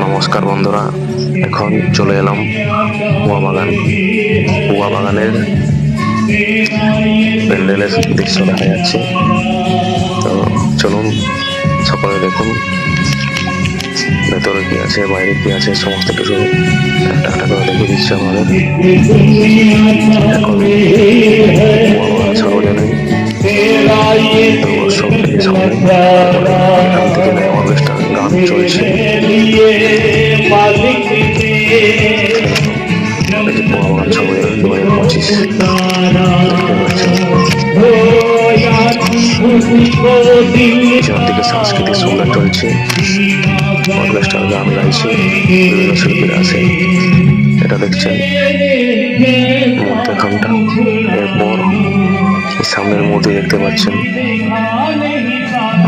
নমস্কার বন্ধুরা, এখন চলে এলাম কুয়া বাগানের প্যান্ডেলের দৃশ্য দেখা যাচ্ছে। তো চলুন সকলে দেখুন ভেতরে কি আছে, বাইরে কি আছে, সমস্ত কিছু একটা একটা করে দেখে দিচ্ছে আমাদের। এখন কুয়া বাগান সার্বজনীন দুর্গোৎসব থেকে সামনে এখান থেকে অর্কেস্ট্রার গান চলছে। কুয়া বাগান সার্বজনীন 2025 চারদিকে সাংস্কৃতিক সন্ধ্যা চলছে, অর্কেস্ট্রার গান গাইছে, বিভিন্ন শিল্পীরা আছে। এটা দেখছেন মধ্যখানটা। এরপর সামনের মূর্তি দেখতে পাচ্ছেন,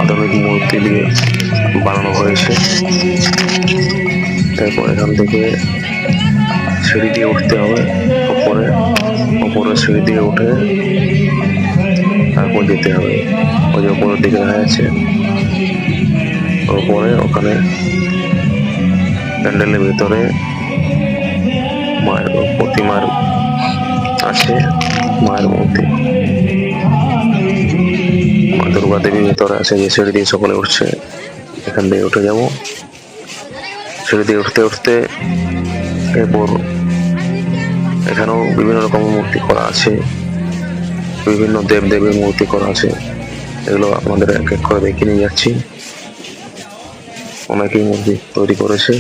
আধুনিক মূর্তি দিয়ে বানানো হয়েছে। তারপর এখান থেকে সিঁড়ি দিয়ে উঠতে হবে উপরে সিঁড়ি দিয়ে উঠে তারপর যেতে হবে। ওই যে উপরের দিকে দেখা যাচ্ছে, ওপরে ওখানে প্যান্ডেলের ভিতরে মায়ের প্রতিমার আছে, মায়ের মূর্তি মা দুর্গা দেবীর ভিতরে আছে। যে সিঁড়ি দিয়ে সকলে উঠছে, এখান দিয়ে উঠে যাব। সিঁড়ি দিয়ে উঠতে উঠতে এরপর এখানেও বিভিন্ন রকমের মূর্তি করা আছে, বিভিন্ন দেবদেবীর মূর্তি করা আছে। এগুলো আপনাদের এক এক করে দেখে নিয়ে যাচ্ছি। অনেকেই মূর্তি তৈরি করেছে,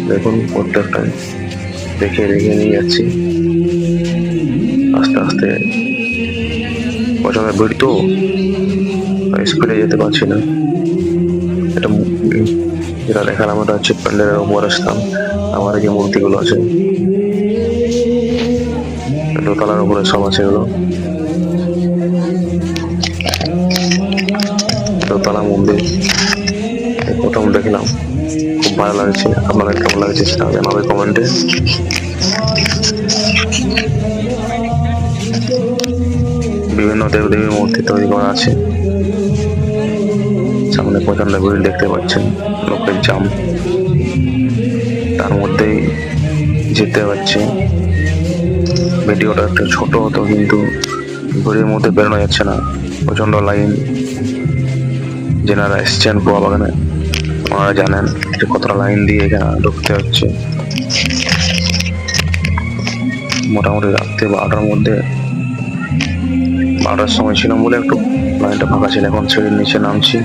দেখুন প্রত্যেকটাই দেখে নিয়ে যাচ্ছি। আস্তে আস্তে প্রচন্ড ভিড়, তো স্পিডে যেতে পারছি না। এটা যেটা দেখালাম এটা হচ্ছে প্যান্ডেলের উপরের স্থান। আমার যে মূর্তিগুলো আছে দোতলার উপরে সব আছে, এগুলো দোতলা মন্দির। প্রথম দেখলাম, খুব ভালো লাগছে। আপনাদের কেমন লাগছে সেটা জানাবে কমেন্টে। বিভিন্ন দেবদেবীর মূর্তি তৈরি করা আছে। সামনে প্রচন্ড ভিড় দেখতে পাচ্ছেন, লোকের জাম, তার মধ্যেই যেতে পারছে। ভিডিওটা একটু ছোট হতো, কিন্তু ভিড়ের মধ্যে বেরোনো যাচ্ছে না, প্রচন্ড লাইন। যেনারা এসছেন কুয়া বাগানে ওনারা জানেন যে কতটা লাইন দিয়ে এখানে ঢুকতে হচ্ছে। মোটামুটি রাত্রে 12টার মধ্যে, 12টার সময় ছিলাম বলে একটু লাইনটা ফাঁকা ছিল। এখন সিঁড়ির নিচে নামছি।